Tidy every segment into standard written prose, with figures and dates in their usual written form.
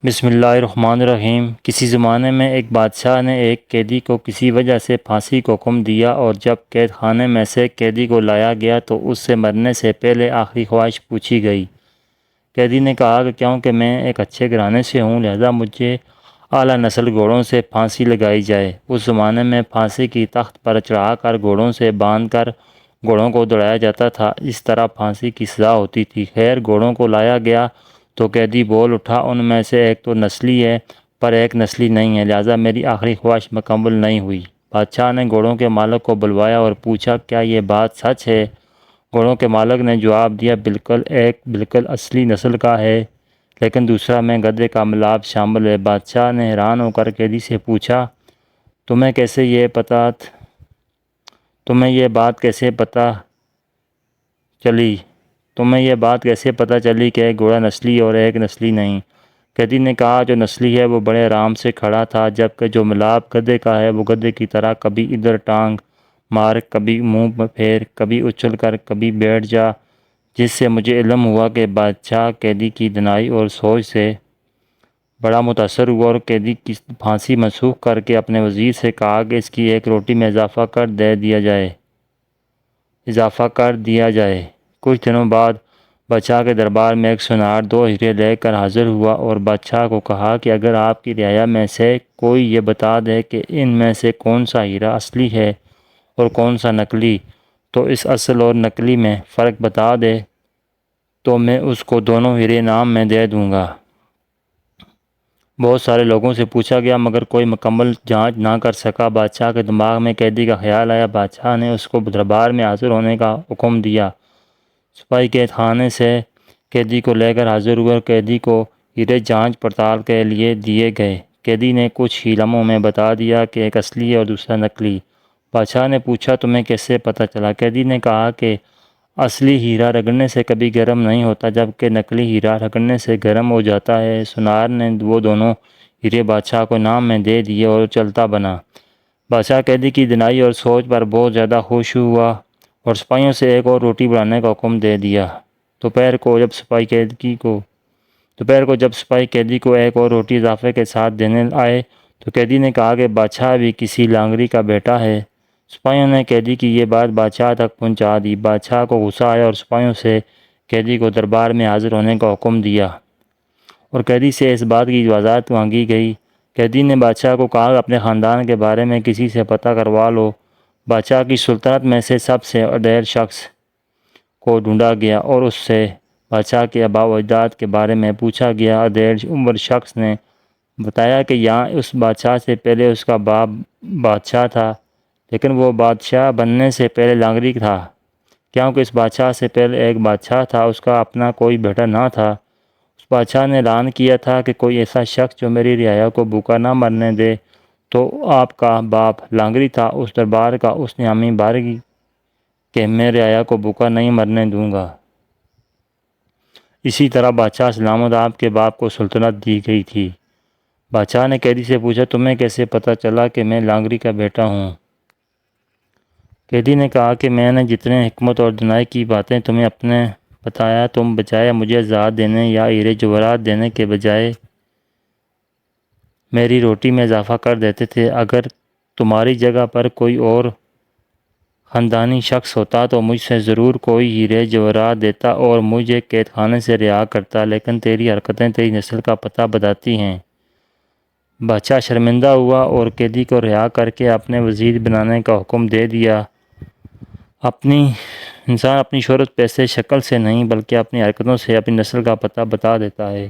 بسم اللہ الرحمن الرحیم۔ کسی زمانے میں ایک بادشاہ نے ایک قیدی کو کسی وجہ سے پھانسی کو حکم دیا، اور جب قید خانے میں سے قیدی کو لایا گیا تو اس سے مرنے سے پہلے آخری خواہش پوچھی گئی۔ قیدی نے کہا کہ کیونکہ میں ایک اچھے گھرانے سے ہوں لہذا مجھے اعلیٰ نسل گھوڑوں سے پھانسی لگائی جائے۔ اس زمانے میں پھانسی کی تخت پر چڑھا کر گھوڑوں سے باندھ کر گھوڑوں کو دوڑایا جاتا تھا، اس طرح پھانسی کی سزا ہوتی تھی۔ خیر گھوڑوں کو لایا گیا تو قیدی بول اٹھا، ان میں سے ایک تو نسلی ہے پر ایک نسلی نہیں ہے، لہذا میری آخری خواہش مکمل نہیں ہوئی۔ بادشاہ نے گھوڑوں کے مالک کو بلوایا اور پوچھا کیا یہ بات سچ ہے؟ گھوڑوں کے مالک نے جواب دیا بالکل، ایک بالکل اصلی نسل کا ہے لیکن دوسرا میں گدھے کا ملاب شامل ہے۔ بادشاہ نے حیران ہو کر قیدی سے پوچھا تمہیں یہ بات کیسے پتہ چلی کہ ایک گھوڑا نسلی اور ایک نسلی نہیں؟ قیدی نے کہا جو نسلی ہے وہ بڑے آرام سے کھڑا تھا، جبکہ جو ملاب گدھے کا ہے وہ گدھے کی طرح کبھی ادھر ٹانگ مار، کبھی منہ پھیر، کبھی اچھل کر، کبھی بیٹھ جا، جس سے مجھے علم ہوا کہ بادشاہ قیدی کی دانائی اور سوچ سے بڑا متاثر ہوا، اور قیدی کی پھانسی منسوخ کر کے اپنے وزیر سے کہا کہ اس کی ایک روٹی میں اضافہ کر دیا جائے۔ کچھ دنوں بعد بادشاہ کے دربار میں ایک سونار 2 ہیرے لے کر حاضر ہوا اور بادشاہ کو کہا کہ اگر آپ کی رعایا میں سے کوئی یہ بتا دے کہ ان میں سے کون سا ہیرا اصلی ہے اور کون سا نقلی، تو اس اصل اور نقلی میں فرق بتا دے تو میں اس کو دونوں ہیرے انعام میں دے دوں گا۔ بہت سارے لوگوں سے پوچھا گیا مگر کوئی مکمل جانچ نہ کر سکا۔ بادشاہ کے دماغ میں قیدی کا خیال آیا۔ بادشاہ نے اس کو دربار میں حاضر ہونے کا حکم دیا۔ سپاہی قید خانے سے قیدی کو لے کر حاضر ہوئے اور قیدی کو ہیرے جانچ پڑتال کے لیے دیے گئے۔ قیدی نے کچھ ہی لمحوں میں بتا دیا کہ ایک اصلی ہے اور دوسرا نقلی۔ بادشاہ نے پوچھا تمہیں کیسے پتہ چلا؟ قیدی نے کہا کہ اصلی ہیرا رگڑنے سے کبھی گرم نہیں ہوتا، جبکہ نقلی ہیرا رگڑنے سے گرم ہو جاتا ہے۔ سونار نے وہ دونوں ہیرے بادشاہ کو انعام میں دے دیے اور چلتا بنا۔ بادشاہ قیدی کی دانائی اور سوچ پر بہت زیادہ خوش ہوا اور سپاہیوں سے ایک اور روٹی بڑھانے کا حکم دے دیا۔ دوپہر کو جب سپاہی قیدی کو ایک اور روٹی اضافے کے ساتھ دینے آئے تو قیدی نے کہا کہ بادشاہ بھی کسی لانگری کا بیٹا ہے۔ سپاہیوں نے قیدی کی یہ بات بادشاہ تک پہنچا دی۔ بادشاہ کو غصہ آیا اور سپاہیوں سے قیدی کو دربار میں حاضر ہونے کا حکم دیا اور قیدی سے اس بات کی وضاحت مانگی گئی۔ قیدی نے بادشاہ کو کہا کہ اپنے خاندان کے بارے میں کسی سے پتہ کروا لو۔ بادشاہ کی سلطنت میں سے سب سے اڈیل شخص کو ڈھونڈا گیا اور اس سے بادشاہ کے آباء و اجداد کے بارے میں پوچھا گیا۔ اڈیل عمر شخص نے بتایا کہ یہاں اس بادشاہ سے پہلے اس کا باپ بادشاہ تھا، لیکن وہ بادشاہ بننے سے پہلے لانگری تھا، کیونکہ اس بادشاہ سے پہلے ایک بادشاہ تھا، اس کا اپنا کوئی بیٹا نہ تھا۔ اس بادشاہ نے اعلان کیا تھا کہ کوئی ایسا شخص جو میری رعایا کو بھوکا نہ مرنے دے، تو آپ کا باپ لانگری تھا۔ اس دربار کا اس نے حامی بارگی کہ میں رعایا کو بھوکا نہیں مرنے دوں گا۔ اسی طرح بادشاہ سلامت آپ کے باپ کو سلطنت دی گئی تھی۔ بادشاہ نے قیدی سے پوچھا تمہیں کیسے پتہ چلا کہ میں لانگری کا بیٹا ہوں؟ قیدی نے کہا کہ میں نے جتنے حکمت اور دانائی کی باتیں تمہیں اپنے بتایا، تم بجائے مجھے زاد دینے یا ہیرے جواہرات دینے کے بجائے میری روٹی میں اضافہ کر دیتے تھے۔ اگر تمہاری جگہ پر کوئی اور خاندانی شخص ہوتا تو مجھ سے ضرور کوئی ہیرے جواہرات دیتا اور مجھے قید خانے سے رہا کرتا، لیکن تیری حرکتیں تیری نسل کا پتہ بتاتی ہیں۔ بادشاہ شرمندہ ہوا اور قیدی کو رہا کر کے اپنے وزیر بنانے کا حکم دے دیا۔ انسان اپنی شہرت پیسے شکل سے نہیں بلکہ اپنی حرکتوں سے اپنی نسل کا پتہ بتا دیتا ہے۔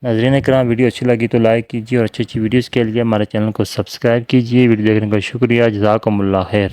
ناظرین کرام، ویڈیو اچھی لگی تو لائک کیجیے اور اچھی ویڈیوز کے لیے ہمارے چینل کو سبسکرائب کیجیے۔ ویڈیو دیکھنے کا شکریہ۔ جزاکم اللہ خیر۔